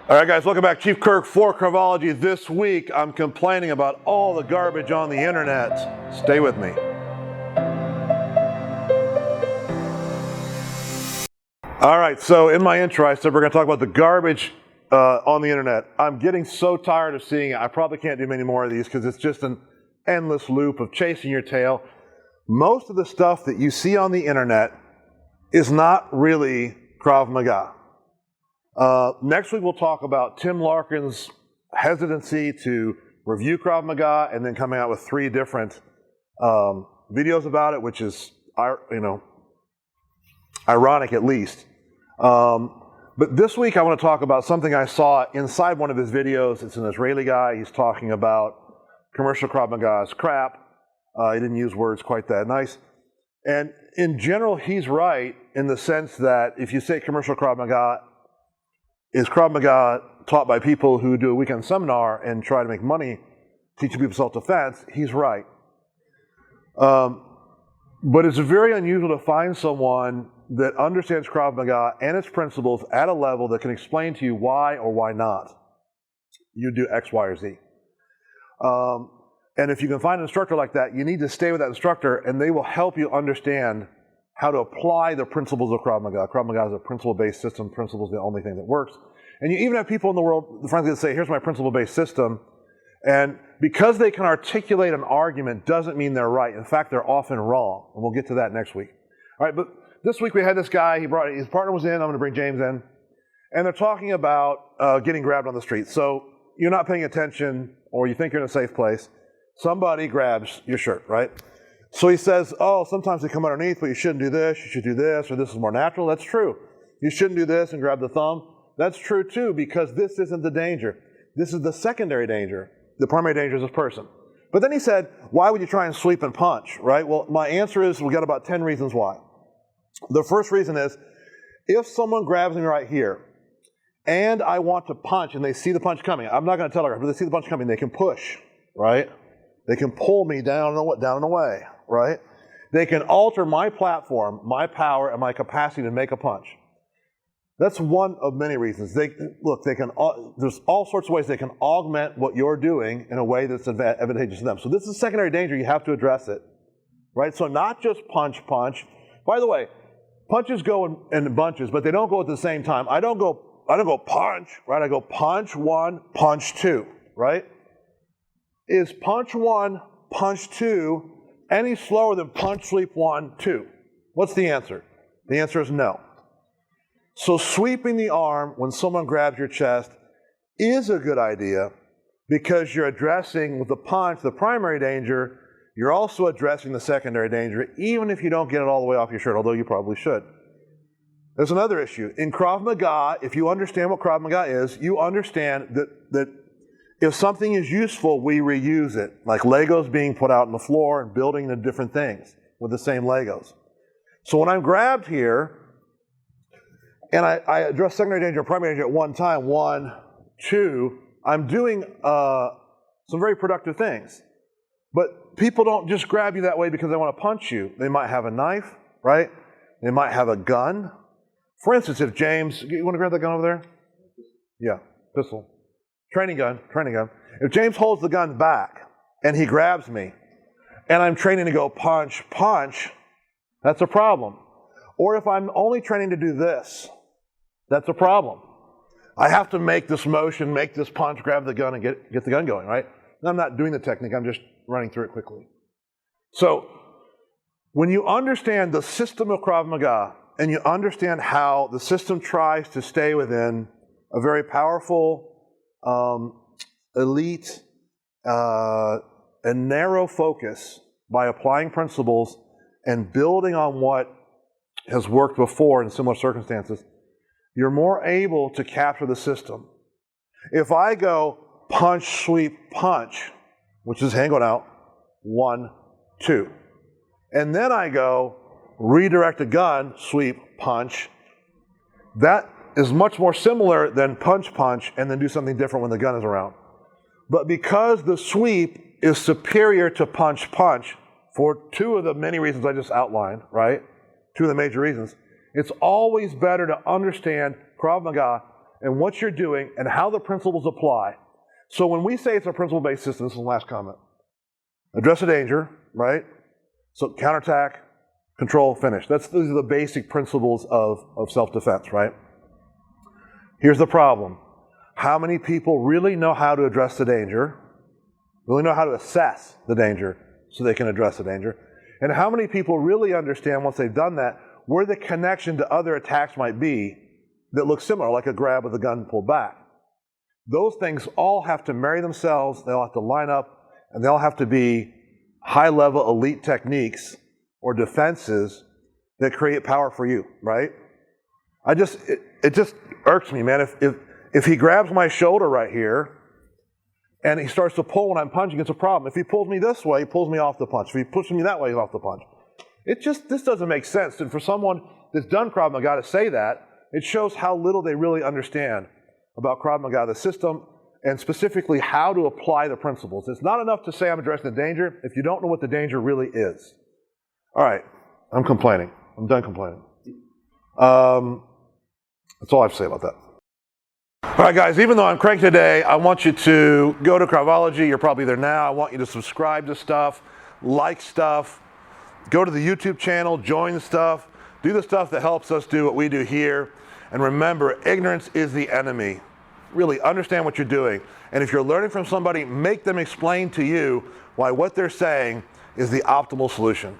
All right, guys, welcome back. Chief Kirk for Kravology. This week, I'm complaining about all the garbage on the internet. Stay with me. All right, so in my intro, I said we're going to talk about the garbage on the internet. I'm getting so tired of seeing it. I probably can't do many more of these because it's just an endless loop of chasing your tail. Most of the stuff that you see on the internet is not really Krav Maga. Next week we'll talk about Tim Larkin's hesitancy to review Krav Maga and then coming out with 3 different videos about it, which is, ironic at least. But this week I want to talk about something I saw inside one of his videos. It's an Israeli guy. He's talking about commercial Krav Maga is crap. He didn't use words quite that nice. And in general, he's right in the sense that if you say commercial Krav Maga, is Krav Maga taught by people who do a weekend seminar and try to make money teaching people self-defense, he's right. But it's very unusual to find someone that understands Krav Maga and its principles at a level that can explain to you why or why not you do X, Y, or Z. And if you can find an instructor like that, you need to stay with that instructor and they will help you understand how to apply the principles of Krav Maga. Krav Maga is a principle-based system. Principle is the only thing that works. And you even have people in the world, frankly, that say, here's my principle-based system. And because they can articulate an argument doesn't mean they're right. In fact, they're often wrong. And we'll get to that next week. All right, but this week we had this guy. His partner was in. I'm going to bring James in. And they're talking about getting grabbed on the street. So you're not paying attention or you think you're in a safe place. Somebody grabs your shirt, right? So he says, oh, sometimes they come underneath, but you shouldn't do this, you should do this, or this is more natural. That's true. You shouldn't do this and grab the thumb. That's true too, because this isn't the danger. This is the secondary danger. The primary danger is this person. But then he said, why would you try and sweep and punch, right? Well, my answer is we got about 10 reasons why. The first reason is, if someone grabs me right here, and I want to punch, and they see the punch coming, I'm not going to telegraph, but they see the punch coming, they can push, right? They can pull me down and away, right? They can alter my platform, my power, and my capacity to make a punch. That's one of many reasons. There's all sorts of ways they can augment what you're doing in a way that's advantageous to them. So this is secondary danger. You have to address it, right? So not just punch. By the way, punches go in bunches, but they don't go at the same time. I don't go punch, right? I go punch 1, punch 2, right? Is punch 1, punch 2 any slower than punch, sweep 1, 2? What's the answer? The answer is no. So sweeping the arm when someone grabs your chest is a good idea because you're addressing with the punch the primary danger. You're also addressing the secondary danger, even if you don't get it all the way off your shirt, although you probably should. There's another issue. In Krav Maga, if you understand what Krav Maga is, you understand that if something is useful, we reuse it, like Legos being put out on the floor and building the different things with the same Legos. So when I'm grabbed here, and I address secondary danger and primary danger at one time, 1, 2, I'm doing some very productive things. But people don't just grab you that way because they want to punch you. They might have a knife, right? They might have a gun. For instance, if James, you want to grab that gun over there? Yeah, pistol. Training gun. If James holds the gun back and he grabs me and I'm training to go punch, that's a problem. Or if I'm only training to do this, that's a problem. I have to make this motion, make this punch, grab the gun, and get the gun going, right? And I'm not doing the technique, I'm just running through it quickly. So when you understand the system of Krav Maga and you understand how the system tries to stay within a very powerful, elite, and narrow focus by applying principles and building on what has worked before in similar circumstances, you're more able to capture the system. If I go punch, sweep, punch, which is hand going out, 1, 2, and then I go redirect a gun, sweep, punch, that is much more similar than punch, and then do something different when the gun is around. But because the sweep is superior to punch, for 2 of the many reasons I just outlined, right? 2 of the major reasons. It's always better to understand Krav Maga and what you're doing and how the principles apply. So when we say it's a principle-based system, this is the last comment. Address a danger, right? So counterattack, control, finish. These are the basic principles of self-defense, right? Here's the problem. How many people really know how to address the danger, really know how to assess the danger so they can address the danger, and how many people really understand once they've done that where the connection to other attacks might be that look similar, like a grab with a gun pulled back. Those things all have to marry themselves, they all have to line up, and they all have to be high-level elite techniques or defenses that create power for you, right? It just irks me, man. If he grabs my shoulder right here and he starts to pull when I'm punching, it's a problem. If he pulls me this way, he pulls me off the punch. If he pushes me that way, he's off the punch. This doesn't make sense. And for someone that's done Krav Maga to say that, it shows how little they really understand about Krav Maga, the system, and specifically how to apply the principles. It's not enough to say I'm addressing the danger if you don't know what the danger really is. All right, I'm complaining. I'm done complaining. That's all I have to say about that. All right, guys, even though I'm cranky today, I want you to go to Kravology. You're probably there now. I want you to subscribe to stuff, like stuff, go to the YouTube channel, join stuff, do the stuff that helps us do what we do here. And remember, ignorance is the enemy. Really understand what you're doing. And if you're learning from somebody, make them explain to you why what they're saying is the optimal solution.